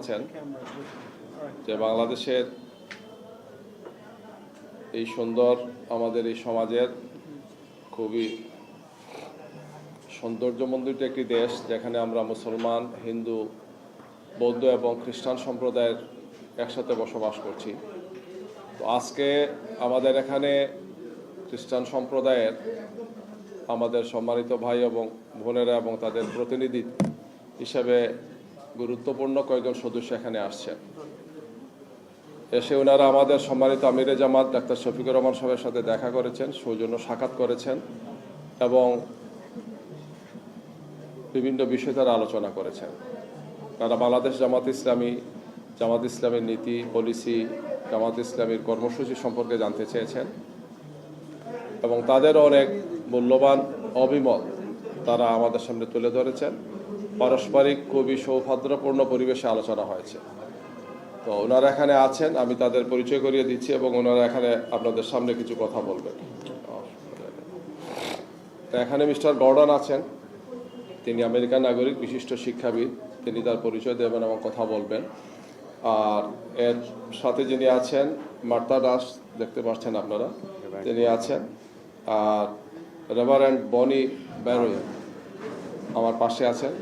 পাচ্ছেন যে বাংলাদেশের এই সুন্দর আমাদের এই সমাজের খুবই সৌন্দর্যমণ্ডিত একটি দেশ, যেখানে আমরা মুসলমান, হিন্দু, বৌদ্ধ এবং খ্রিস্টান সম্প্রদায়ের একসাথে বসবাস করছি। তো আজকে আমাদের এখানে খ্রিস্টান সম্প্রদায়ের আমাদের সম্মানিত ভাই এবং বোনেরা এবং তাদের প্রতিনিধি হিসেবে গুরুত্বপূর্ণ কয়েকজন সদস্য এখানে আসছেন। এসে ওনারা আমাদের সম্মানিত আমিরে জামাত ডাক্তার শফিকুর রহমান সাহেবের সাথে দেখা করেছেন, সৌজন্য সাক্ষাৎ করেছেন এবং বিভিন্ন বিষয়ে তারা আলোচনা করেছেন। তারা বাংলাদেশ জামাত ইসলামীর নীতি, পলিসি, জামাত ইসলামীর কর্মসূচি সম্পর্কে জানতে চেয়েছেন এবং তাদের অনেক মূল্যবান অভিমত তারা আমাদের সামনে তুলে ধরেছেন। পারস্পরিক খুবই সৌহার্দ্যপূর্ণ পরিবেশে আলোচনা হয়েছে। তো ওনারা এখানে আছেন, আমি তাদের পরিচয় করিয়ে দিচ্ছি এবং ওনারা এখানে আপনাদের সামনে কিছু কথা বলবেন। তো এখানে মিস্টার গর্ডন আছেন, তিনি আমেরিকান নাগরিক, বিশিষ্ট শিক্ষাবিদ। তিনি তার পরিচয় দেবেন এবং কথা বলবেন। আর এর সাথে যিনি আছেন মার্থা দাস, দেখতে পাচ্ছেন আপনারা, তিনি আছেন। আর রেভারেন্ড বনি ব্যারোয় আমার পাশে আছেন।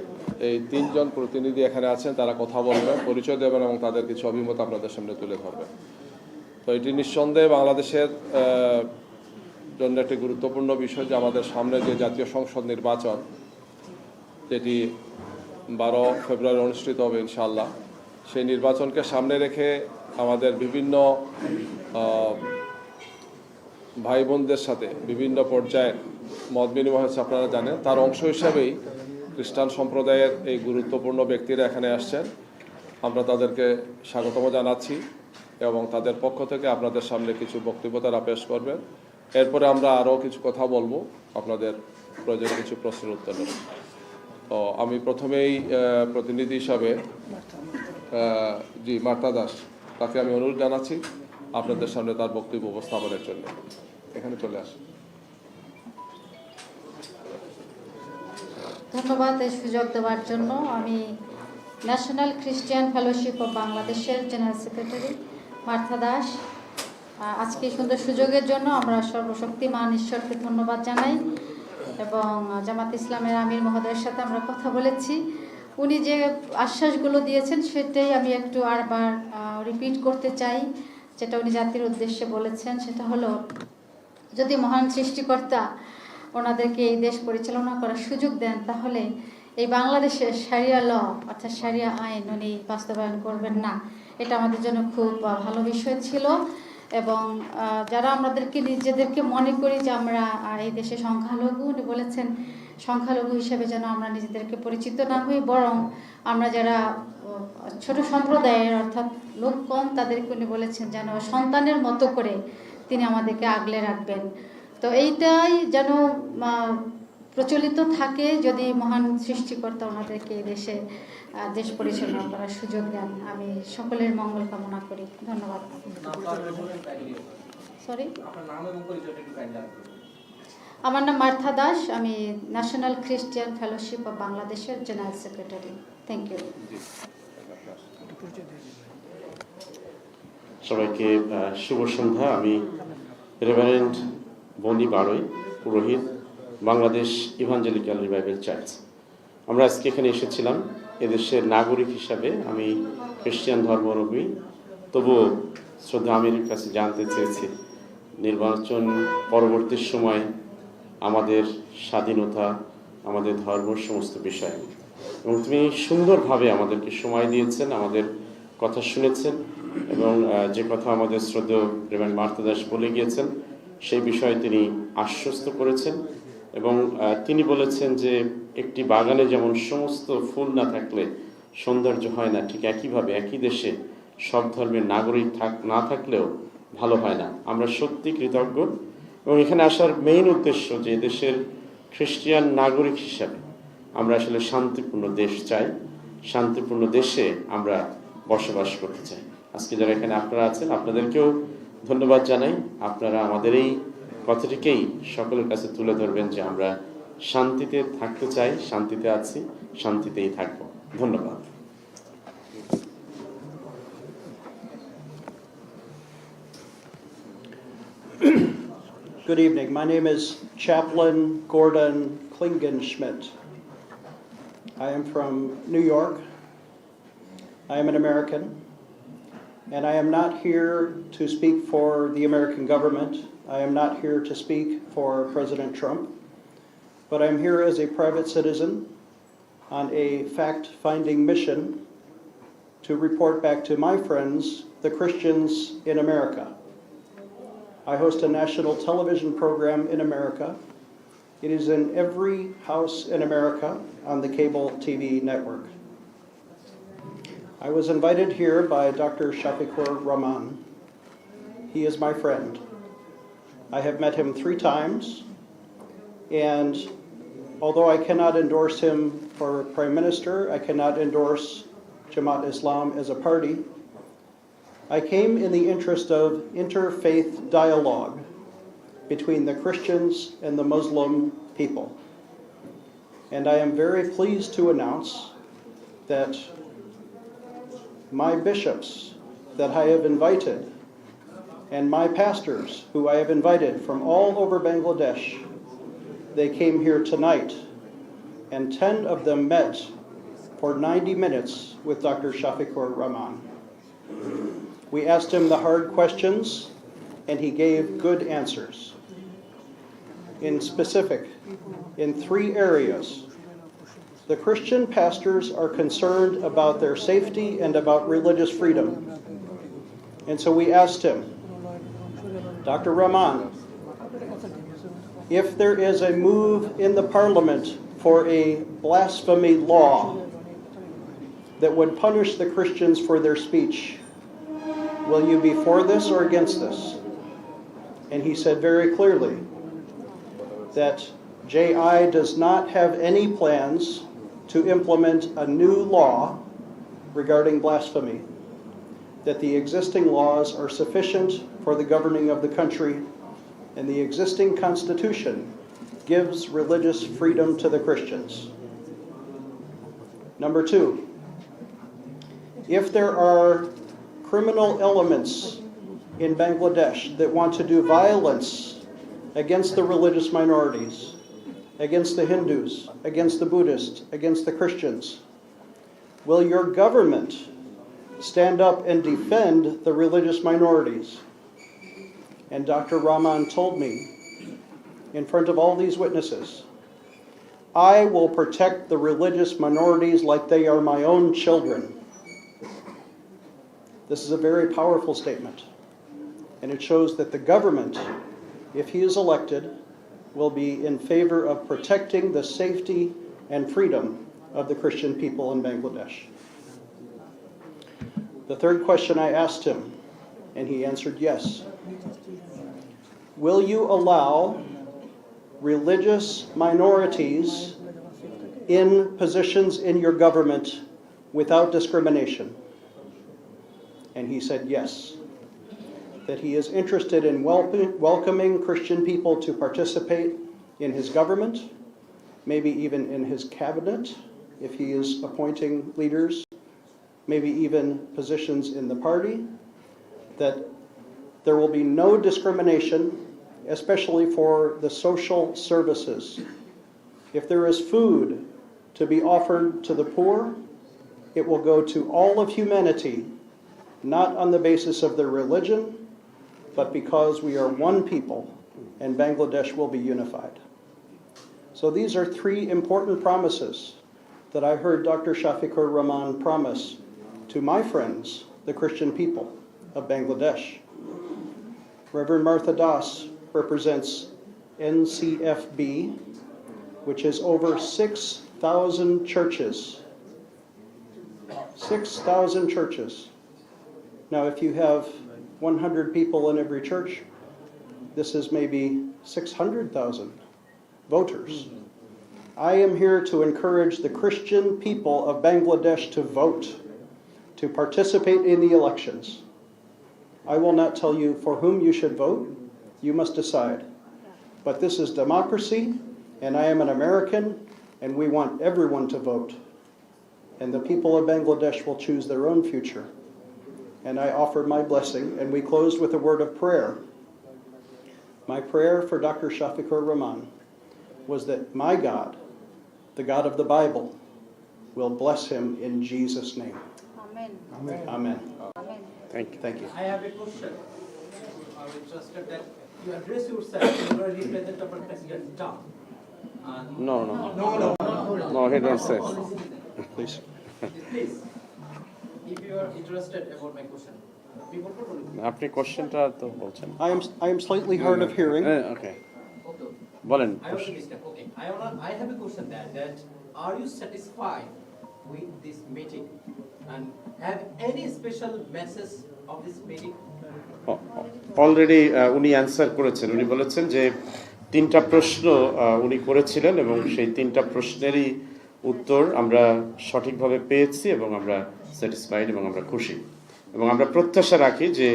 এই তিনজন প্রতিনিধি এখানে আছেন, তারা কথা বলবেন, পরিচয় দেবেন এবং তাদের কিছু অভিমত আপনাদের সামনে তুলে ধরবেন। তো এটি নিঃসন্দেহে বাংলাদেশের জন্য একটি গুরুত্বপূর্ণ বিষয় যে আমাদের সামনে যে জাতীয় সংসদ নির্বাচন, যেটি 12 ফেব্রুয়ারি অনুষ্ঠিত হবে ইনশাআল্লাহ, সেই নির্বাচনকে সামনে রেখে আমাদের বিভিন্ন ভাই বোনদের সাথে বিভিন্ন পর্যায়ে মত বিনিময় হচ্ছে, আপনারা জানেন। তার অংশ হিসাবেই খ্রিস্টান সম্প্রদায়ের এই গুরুত্বপূর্ণ ব্যক্তিরা এখানে আসছেন। আমরা তাদেরকে স্বাগতম জানাচ্ছি এবং তাদের পক্ষ থেকে আপনাদের সামনে কিছু বক্তব্য তারা পেশ করবেন। এরপরে আমরা আরও কিছু কথা বলবো, আপনাদের প্রয়োজনে কিছু প্রশ্নের উত্তর দেব। তো আমি প্রথমেই প্রতিনিধি হিসাবে মার্থা দাস, তাকে আমি অনুরোধ জানাচ্ছি আপনাদের সামনে তার বক্তব্য উপস্থাপনের জন্য। এখানে চলে আসেন। ধন্যবাদ এই সুযোগ দেওয়ার জন্য। আমি ন্যাশনাল খ্রিস্টিয়ান ফেলোশিপ অফ বাংলাদেশের জেনারেল সেক্রেটারি মার্থা দাস। আজকে সুন্দর সুযোগের জন্য আমরা সর্বশক্তিমান ঈশ্বরকে ধন্যবাদ জানাই এবং জামাত ইসলামের আমির মহোদয়ের সাথে আমরা কথা বলেছি। উনি যে আশ্বাসগুলো দিয়েছেন সেটাই আমি একটু আরবার রিপিট করতে চাই। যেটা উনি জাতির উদ্দেশ্যে বলেছেন সেটা হলো, যদি মহান সৃষ্টিকর্তা ওনাদেরকে এই দেশ পরিচালনা করার সুযোগ দেন, তাহলে এই বাংলাদেশের শারিয়া ল অর্থাৎ শারিয়া আইন উনি বাস্তবায়ন করবেন না। এটা আমাদের জন্য খুব ভালো বিষয় ছিল। এবং যারা আমাদেরকে নিজেদেরকে মনে করি যে আমরা এই দেশে সংখ্যালঘু, উনি বলেছেন সংখ্যালঘু হিসেবে যেন আমরা নিজেদেরকে পরিচিত না হই, বরং আমরা যারা ছোট সম্প্রদায়ের অর্থাৎ লোক কম, তাদেরকে উনি বলেছেন যেন সন্তানের মতো করে তিনি আমাদেরকে আগলে রাখবেন। তো এইটাই যেন প্রচলিত থাকে, যদি মহান সৃষ্টিকর্তা ওনাদেরকে দেশে দেশ পরিচালনা করার সুযোগ দেন। আমি সকলের মঙ্গল কামনা করি। ধন্যবাদ। সরি, আমার নাম মার্থা দাস, আমি ন্যাশনাল খ্রিস্টিয়ান ফেলোশিপ অফ বাংলাদেশের জেনারেল সেক্রেটারি। Thank you. সবাইকে শুভ সন্ধ্যা। আমি রেভারেন্ড বনি বারোই, পুরোহিত, বাংলাদেশ ইভাঞ্জেলিক্যাল রিভাইভাল চার্চ। আমরা আজকে এখানে এসেছিলাম এদেশের নাগরিক হিসাবে। আমি খ্রিস্টান ধর্মাবলম্বী, তবুও শ্রদ্ধা আমির কাছে জানতে চেয়েছি নির্বাচন পরবর্তী সময় আমাদের স্বাধীনতা, আমাদের ধর্ম, সমস্ত বিষয়। এবং তুমি সুন্দরভাবে আমাদেরকে সময় দিয়েছেন, আমাদের কথা শুনেছেন এবং যে কথা আমাদের শ্রদ্ধেয় রেভারেন্ড মার্থা দাস বলে গিয়েছেন সেই বিষয়ে তিনি আশ্বস্ত করেছেন। এবং তিনি বলেছেন যে একটি বাগানে যেমন সমস্ত ফুল না থাকলে সৌন্দর্য হয় না, ঠিক একইভাবে একই দেশে সব ধর্মের নাগরিক না থাকলেও ভালো হয় না। আমরা সত্যি কৃতজ্ঞ এবং এখানে আসার মেইন উদ্দেশ্য যে দেশের খ্রিস্টিয়ান নাগরিক হিসাবে আমরা আসলে শান্তিপূর্ণ দেশ চাই, শান্তিপূর্ণ দেশে আমরা বসবাস করতে চাই। আজকে যারা এখানে আপনারা আছেন, আপনাদেরকেও ধন্যবাদ জানাই। আপনারা আমাদের এই কথাটিকেই সকলের কাছে তুলে ধরবেন যে আমরা শান্তিতে থাকতে চাই, শান্তিতে আছি, শান্তিতেই থাকবো। ধন্যবাদ। Good evening. My name is Chaplain Gordon Klingenschmidt. I am from New York. I am an American, and I am not here to speak for the American government. I am not here to speak for President Trump, but I'm here as a private citizen on a fact-finding mission to report back to my friends, the Christians in America. I host a national television program in America. It is in every house in America on the cable TV network. I was invited here by Dr. Shafiqur Rahman. He is my friend. I have met him 3 times, and although I cannot endorse him for Prime Minister, I cannot endorse Jamaat Islam as a party, I came in the interest of interfaith dialogue between the Christians and the Muslim people. And I am very pleased to announce that my bishops that I have invited and my pastors who I have invited from all over Bangladesh, they came here tonight, and 10 of them met for 90 minutes with Dr. Shafiqur Rahman. We asked him the hard questions, and he gave good answers. In specific, in 3 areas, the Christian pastors are concerned about their safety and about religious freedom. And so we asked him, Dr. Rahman, if there is a move in the parliament for a blasphemy law that would punish the Christians for their speech, will you be for this or against this? And he said very clearly that JI does not have any plans to implement a new law regarding blasphemy, that the existing laws are sufficient for the governing of the country, and the existing Constitution gives religious freedom to the Christians. Number 2, if there are criminal elements in Bangladesh that want to do violence against the religious minorities, against the Hindus, against the Buddhists, against the Christians, will your government stand up and defend the religious minorities? And Dr. Rahman told me in front of all these witnesses, I will protect the religious minorities like they are my own children. This is a very powerful statement, and it shows that the government, if he is elected, will be in favor of protecting the safety and freedom of the Christian people in Bangladesh. The third question I asked him, and he answered yes. Will you allow religious minorities in positions in your government without discrimination? And he said yes, that he is interested in welcoming Christian people to participate in his government, maybe even in his cabinet, if he is appointing leaders, maybe even positions in the party, that there will be no discrimination, especially for the social services. If there is food to be offered to the poor, it will go to all of humanity, not on the basis of their religion, but because we are one people and Bangladesh will be unified. So these are 3 important promises that I heard Dr. Shafiqur Rahman promise to my friends, the Christian people of Bangladesh. Reverend Martha Das represents NCFB, which is over 6,000 churches. 6,000 churches. Now, if you have 100 people in every church, this is maybe 600,000 voters. I am here to encourage the Christian people of Bangladesh to vote, to participate in the elections. I will not tell you for whom you should vote. You must decide. But this is democracy, and I am an American, and we want everyone to vote. And the people of Bangladesh will choose their own future. And I offer my blessing, and we closed with a word of prayer. My prayer for Dr. Shafiqur Rahman was that my God, the God of the Bible, will bless him in Jesus' name. Amen. Amen. Amen. Thank you. Thank you. I have a question. I'm interested that you address yourself, you are representative of President Trump. No, he don't say. Please. Please, if you are interested about my question, people will আপনি কোশ্চেনটা তো বলছেন। I am slightly hard of hearing. Okay Okay. বলেন। I was a mistake. Okay. I have a question that are you satisfied with this meeting and have any special message of this meeting? Already উনি answer করেছেন। উনি বলেছেন যে 3টা প্রশ্ন উনি করেছিলেন এবং সেই 3টা প্রশ্নেরই উত্তর আমরা সঠিকভাবে পেয়েছি এবং আমরা স্যাটিসফাইড এবং আমরা খুশি এবং আমরা প্রত্যাশা রাখি যে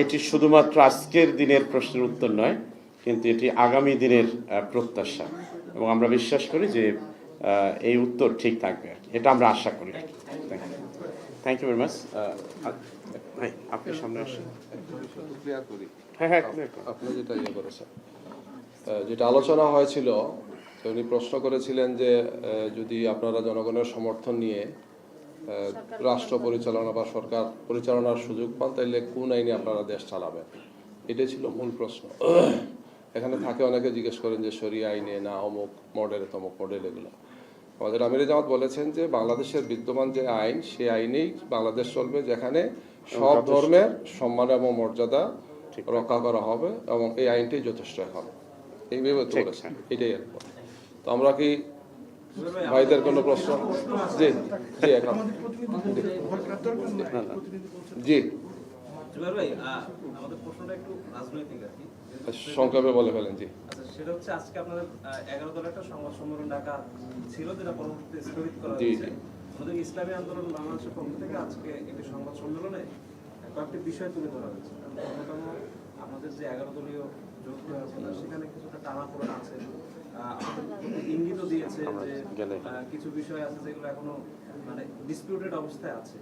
এটি শুধুমাত্র আজকের দিনের প্রশ্নের উত্তর নয়, কিন্তু এটি আগামী দিনের প্রত্যাশা এবং আমরা বিশ্বাস করি যে এই উত্তর ঠিক থাকবে। এটা আমরা আশা করি। Thank you very much. আপনি সামনে আসেন। ক্লিয়ার করি হ্যাঁ আপনি যেটা করেছেন, যেটা আলোচনা হয়েছিল, তো উনি প্রশ্ন করেছিলেন যে যদি আপনারা জনগণের সমর্থন নিয়ে রাষ্ট্র পরিচালনা বা সরকার পরিচালনার সুযোগ পান, তাহলে কোন আইনে আপনারা দেশ চালাবেন, এটাই ছিল মূল প্রশ্ন। এখানে থাকে অনেকে জিজ্ঞেস করেন যে শরিয়া আইনে না অমুক মডেলে তমুক মডেল, এগুলো আমাদের আমিরে জামাত বলেছেন যে বাংলাদেশের বিদ্যমান যে আইন, সেই আইনেই বাংলাদেশ চলবে, যেখানে সব ধর্মের সম্মান এবং মর্যাদা রক্ষা করা হবে এবং এই আইনটাই যথেষ্ট এখন এইভাবে তো বলেছেন, এটাই আর তো আমরা কি ভাইদের কোনো প্রশ্ন? জি জি এখন জি জুবাইর ভাই, আমাদের প্রশ্নটা একটু রাজনৈতিক আর কি। সংক্ষেপে বলে ফেলেন। জি আচ্ছা, সেটা হচ্ছে আজকে আপনাদের 11 দলের একটা সংবাদ সম্মেলন ডাকা ছিল, যেটা পরবর্তীতে স্থগিত করা জি হয়েছে। জি আমাদের ইসলামী আন্দোলন বাংলাদেশের পক্ষ থেকে আজকে একটি সংবাদ সম্মেলনে কয়েকটি বিষয় তুলে ধরা হয়েছে। অন্যতম আমাদের যে 11 দলীয় জোট ব্যবস্থা, সেখানে কিছুটা টানাপোড়েন আছে। আমাদের ইঙ্গিতও দিয়েছে যে কিছু বিষয় আছে যেগুলো এখনো মানে ডিসপিউটেড অবস্থায় আছে।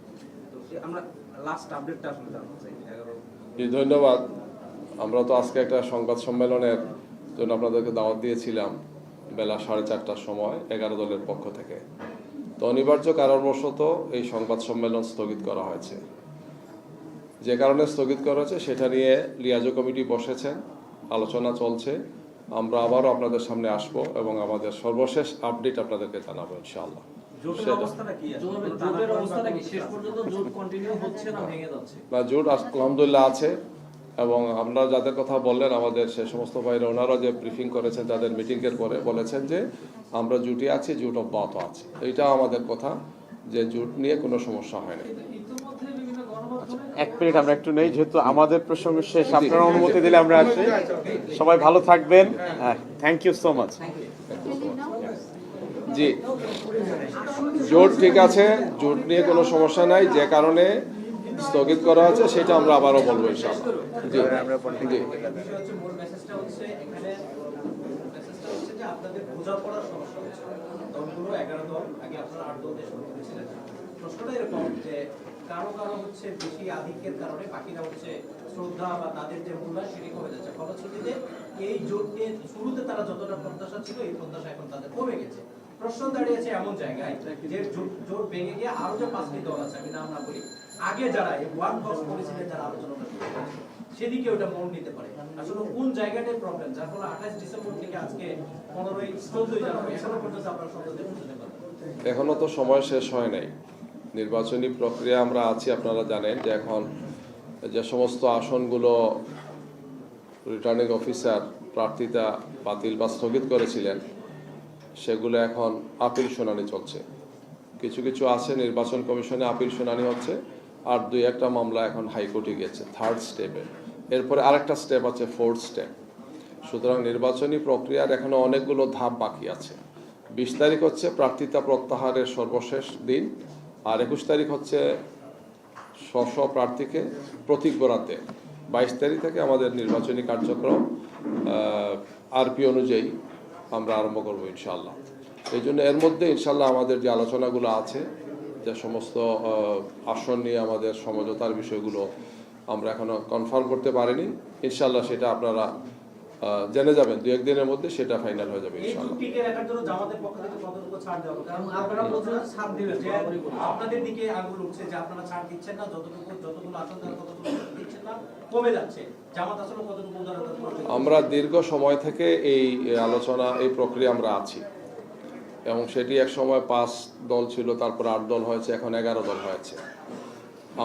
তো আমরা লাস্ট আপডেটটা আসলে জানতে চাই 11। জি ধন্যবাদ। আমরা তো আজকে একটা সংবাদ সম্মেলনের জন্য আপনাদেরকে দাওয়াত দিয়েছিলাম বেলা 4:30টার সময় 11 দলের পক্ষ থেকে। তো অনিবার্য কারণবশত এই সংবাদ সম্মেলন স্থগিত করা হয়েছে। যে কারণে স্থগিত করা হয়েছে সেটা নিয়ে লিয়াজো কমিটি বসেছেন, আলোচনা চলছে। আমরা আবারও আপনাদের সামনে আসব এবং আমাদের সর্বশেষ আপডেট আপনাদেরকে জানাবো ইনশাআল্লাহ। জোটের অবস্থাটা কি? জোটের অবস্থাটা কি? শেষ পর্যন্ত জোট কন্টিনিউ হচ্ছে না ভেঙে যাচ্ছে? না, জোট আলহামদুলিল্লাহ আছে এবং আমরা যাদের কথা বললেন আমাদের সে সমস্ত ভাইরা, ওনারা যে ব্রিফিং করেছেন তাদের মিটিংয়ের পরে বলেছেন যে আমরা জোটে আছি, জোট অব্যাহত আছে। এইটাও আমাদের কথা যে জোট নিয়ে কোনো সমস্যা হয় না। এক মিনিট আমরা একটু নেই, যেহেতু আমাদের প্রসঙ্গ শেষ, আপনারা অনুমতি দিলে আমরা আসি। সবাই ভালো থাকবেন। Thank you so much. জি জোট ঠিক আছে, জোট নিয়ে কোনো সমস্যা নাই। যে কারণে স্থগিত করা হয়েছে সেটা আমরা আবারও বলবো ইনশাআল্লাহ। জি জি মূল মেসেজটা হচ্ছে এখানে মেসেজটা হচ্ছে যে আপনাদের বোঝাপড়ার সমস্যা হচ্ছে। দলগুলো 11 দল, আগে আপনারা 8 দল দেশ করতে ছিলেন। প্রশ্নটা এরকম যে কারো কারো হচ্ছে বেশি আধিক্যের কারণে বাকিরা হচ্ছে শ্রদ্ধা বা তাদের যে মূল্যায়ন সেটি কমে যাচ্ছে। ফলশ্রুতিতে এই জোট নিয়ে শুরুতে তারা যতটা প্রত্যাশা ছিল, এই প্রত্যাশা এখন তাদের কমে গেছে। প্রশ্ন দাঁড়িয়েছে এমন জায়গায় যে জোট ভেঙে গিয়ে আরো যে 5টি দল আছে, আমি নাম না বলি, আগে যারা এই ওয়ান বক্স পলিসিতে যারা আলোচনা সেদিকে ওটা মন নিতে পারে। আসলে কোন জায়গাটায় প্রবলেম, যার ফলে 28 ডিসেম্বর থেকে আজকে 15 জানুয়ারি এখনো পর্যন্ত আপনারা সংসদে পৌঁছতে পারেন? এখনো তো সময় শেষ হয় নাই, নির্বাচনী প্রক্রিয়া আমরা আছি। আপনারা জানেন যে এখন যে সমস্ত আসনগুলো রিটার্নিং অফিসার প্রার্থিতা বাতিল বা স্থগিত করেছিলেন, সেগুলো এখন আপিল শুনানি চলছে। কিছু কিছু আছে নির্বাচন কমিশনে আপিল শুনানি হচ্ছে, আর 2-1টা মামলা এখন হাইকোর্টে গেছে 3rd স্টেপে। এরপরে আরেকটা স্টেপ আছে 4th স্টেপ। সুতরাং নির্বাচনী প্রক্রিয়ার এখনো অনেকগুলো ধাপ বাকি আছে। 20 তারিখ হচ্ছে প্রার্থিতা প্রত্যাহারের সর্বশেষ দিন, আর 21 তারিখ হচ্ছে স্ব প্রার্থীকে প্রতীক বরাদ্দে। 22 তারিখ থেকে আমাদের নির্বাচনী কার্যক্রম আরপি অনুযায়ী আমরা আরম্ভ করবো ইনশাআল্লাহ। এই জন্য এর মধ্যে ইনশাআল্লাহ আমাদের যে আলোচনাগুলো আছে, যে সমস্ত আসন নিয়ে আমাদের সমঝোতার বিষয়গুলো আমরা এখনো কনফার্ম করতে পারিনি। ইনশাআল্লাহ সেটা আপনারা জেনে যাবেন 2-1 দিনের মধ্যে, সেটা ফাইনাল হয়ে যাবে এই ইনশাআল্লাহ। চুক্তিকে রাখার জন্য জামাতের পক্ষ থেকে কতটুকু ছাড় দেওয়া হবে? কারণ আপনারা বলছেন ছাড় দিবেন, যে আপনাদের দিকে আঙুল উঠছে যে আপনারা ছাড় দিচ্ছেন না, যতগুলো আসন তারা ততটুকু দিচ্ছেন না, কমে যাচ্ছে। জামাত আসলে কতটুকু উদারতা করছে? আমরা দীর্ঘ সময় থেকে এই আলোচনা, এই প্রক্রিয়া আমরা আছি, এবং সেটি এক সময় 5 দল ছিল, তারপর 8 দল হয়েছে, এখন 11 দল হয়েছে।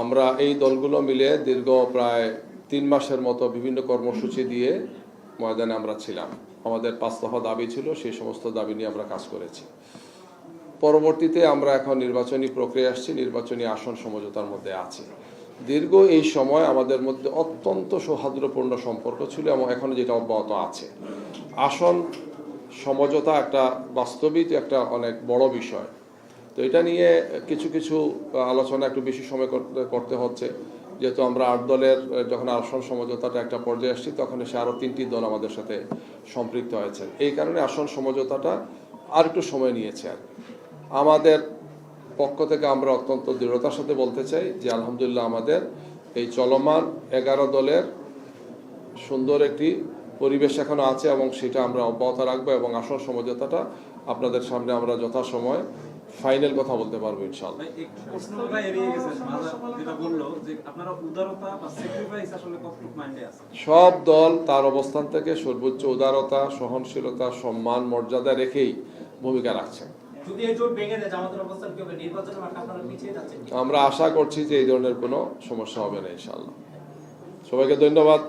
আমরা এই দলগুলো মিলে দীর্ঘ প্রায় 3 মাসের মতো বিভিন্ন কর্মসূচি দিয়ে ময়দানে আমরা ছিলাম। আমাদের 5 দফা দাবি ছিল, সেই সমস্ত দাবি নিয়ে আমরা কাজ করেছি। পরবর্তীতে আমরা এখন নির্বাচনী প্রক্রিয়া আসছি, নির্বাচনী আসন সমঝোতার মধ্যে আছি। দীর্ঘ এই সময় আমাদের মধ্যে অত্যন্ত সৌহার্দ্যপূর্ণ সম্পর্ক ছিল, এবং এখন যেটা অব্যাহত আছে। আসন সমঝোতা একটা বাস্তবিক একটা অনেক বড় বিষয়, তো এটা নিয়ে কিছু কিছু আলোচনা একটু বেশি সময় করতে হচ্ছে, যেহেতু আমরা 8 দলের যখন আসন সমঝোতাটা একটা পর্যায়ে আসছি, তখন এসে আরও 3টি দল আমাদের সাথে সম্পৃক্ত হয়েছে। এই কারণে আসন সমঝোতাটা আর একটু সময় নিয়েছে। আর আমাদের পক্ষ থেকে আমরা অত্যন্ত দৃঢ়তার সাথে বলতে চাই যে আলহামদুলিল্লাহ আমাদের এই চলমান 11 দলের সুন্দর একটি পরিবেশ এখনো আছে, এবং সেটা আমরা অব্যাহত রাখবো, এবং আসন সমঝোতাটা আপনাদের সামনে আমরা যথাসময় ফাইনাল কথা বলতে পারবো ইনশাআল্লাহ। ভাই, এই প্রশ্নটা এড়িয়ে গেছেন, যেটা বললো যে আপনারা উদারতা বা স্যাক্রিফাইস আসলে কতটুকু মাইন্ডে আছে? সব দল তার অবস্থান থেকে সর্বোচ্চ উদারতা, সহনশীলতা, সম্মান, মর্যাদা রেখেই ভূমিকা রাখছে। যদি এই জোট ভেঙে যায়, জামাতের অবস্থান কি হবে? নির্বাচনের মাঠে আপনারা পিছিয়ে যাচ্ছেন। আমরা আশা করছি যে এই ধরনের কোনো সমস্যা হবে না ইনশাআল্লাহ। সবাইকে ধন্যবাদ।